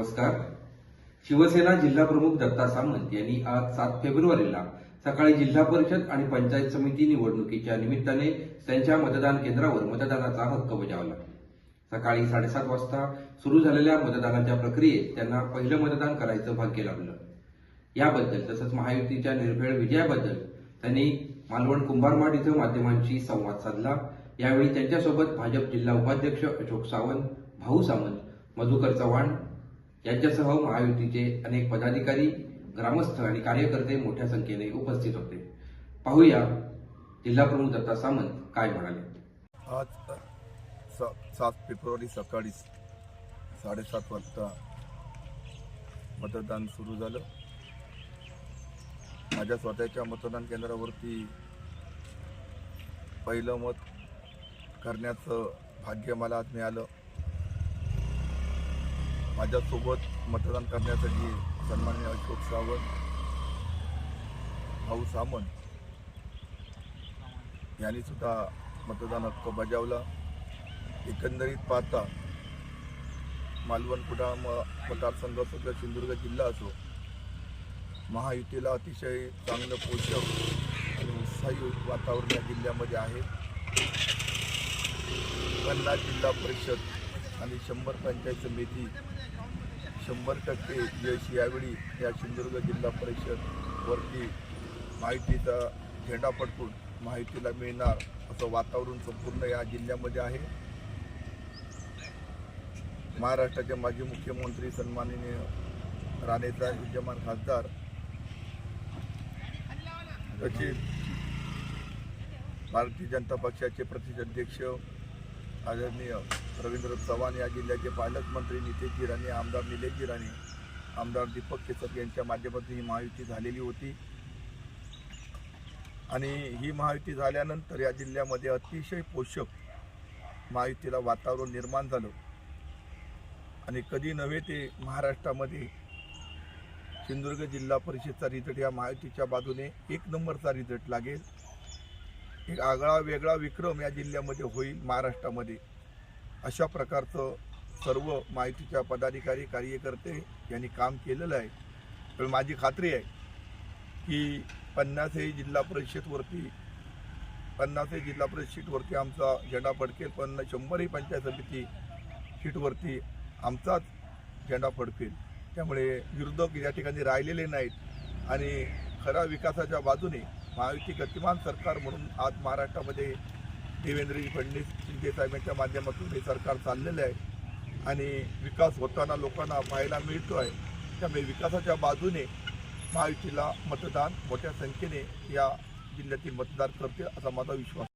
नमस्कार. शिवसेना जिल्हा प्रमुख दत्ता सामंत यांनी आज 7 फेब्रुवारीला सकाळी जिल्हा परिषद आणि पंचायत समिती निवडणुकीच्या निमित्ताने त्यांच्या मतदान केंद्रावर मतदानाचा हक्क बजावला. सकाळी 7:30 वाजता सुरू झालेल्या मतदानाच्या प्रक्रियेत त्यांना पहिलं मतदान करायचं भाग्य लाभलं. याबद्दल तसंच महायुतीच्या निर्भेळ विजयाबद्दल त्यांनी मालवण कुंभारमाठ इथं माध्यमांशी संवाद साधला. यावेळी त्यांच्यासोबत भाजप जिल्हा उपाध्यक्ष अशोक सावंत, भाऊ सामंत, मधुकर चव्हाण यांच्यासह महायुतीचे अनेक पदाधिकारी, ग्रामस्थ आणि कार्यकर्ते मोठ्या संख्येने उपस्थित होते. पाहूया जिल्हा प्रमुख दत्ता सामंत काय म्हणाले. आज 7 फेब्रुवारी सकाळी 7:30 वाजता मतदान सुरू झालं. माझ्या स्वतःच्या मतदान केंद्रावरती पहिलं मत करण्याचं भाग्य मला आज मिळालं. माझ्यासोबत मतदान करण्यासाठी सन्माननीय अशोक सावंत, भाऊ सामंत यांनी सुद्धा मतदान हक्क बजावला. एकंदरीत पाहता मालवण कुडाळ मतदारसंघ असो किंवा सिंधुदुर्ग जिल्हा असो, महायुतीला अतिशय चांगलं पोषक आणि उत्साही वातावरण या जिल्ह्यामध्ये आहे. 50 जिल्हा परिषद आणि 100 पंचायत समिती 100% यश यावेळी या सिंधुदुर्ग जिल्हा परिषदवरती महायुतीचा झेंडा फडकून महायुतीला मिळणार असं वातावरण संपूर्ण या जिल्ह्यामध्ये आहे. महाराष्ट्राचे माजी मुख्यमंत्री सन्माननीय राणेसाहेब, विद्यमान खासदार, तसेच भारतीय जनता पक्षाचे प्रदेशाध्यक्ष आदरणीय रवींद्र चव्हाण, या जिल्ह्याचे पालकमंत्री नितेशजी राणे, आमदार निलेशजी राणे, आमदार दीपक केसर यांच्या माध्यमातून ही महायुती झालेली होती. आणि ही महायुती झाल्यानंतर या जिल्ह्यामध्ये अतिशय पोषक महायुतीला वातावरण निर्माण झालं. आणि कधी नव्हे ते महाराष्ट्रामध्ये सिंधुदुर्ग जिल्हा परिषदचा रिझल्ट या महायुतीच्या बाजूने 1 नंबरचा रिझल्ट लागेल. एक आगळा वेगळा विक्रम या जिल्ह्यामध्ये होईल महाराष्ट्रामध्ये. अशा प्रकारचं सर्व महायुतीच्या पदाधिकारी, कार्यकर्ते यांनी काम केलेलं आहे. तर माझी खात्री आहे की 50ही जिल्हा परिषदवरती सीटवरती आमचा झेंडा फडकेल. 100ही पंचायत समिती सीटवरती आमचाच झेंडा फडकेल. त्यामुळे विरोधक या ठिकाणी राहिलेले नाहीत आणि खऱ्या विकासाच्या बाजूने महायुती गतिमान सरकार म्हणून आज महाराष्ट्रामध्ये देवेंद्रजी फडणवीस शिंदे साहेबांच्या माध्यमातून हे सरकार चाललेलं आहे आणि विकास होताना लोकांना पाहायला मिळतो आहे. त्यामुळे विकासाच्या बाजूने महायुतीला मतदान मोठ्या संख्येने या जिल्ह्यातील मतदार करतील असा माझा विश्वास.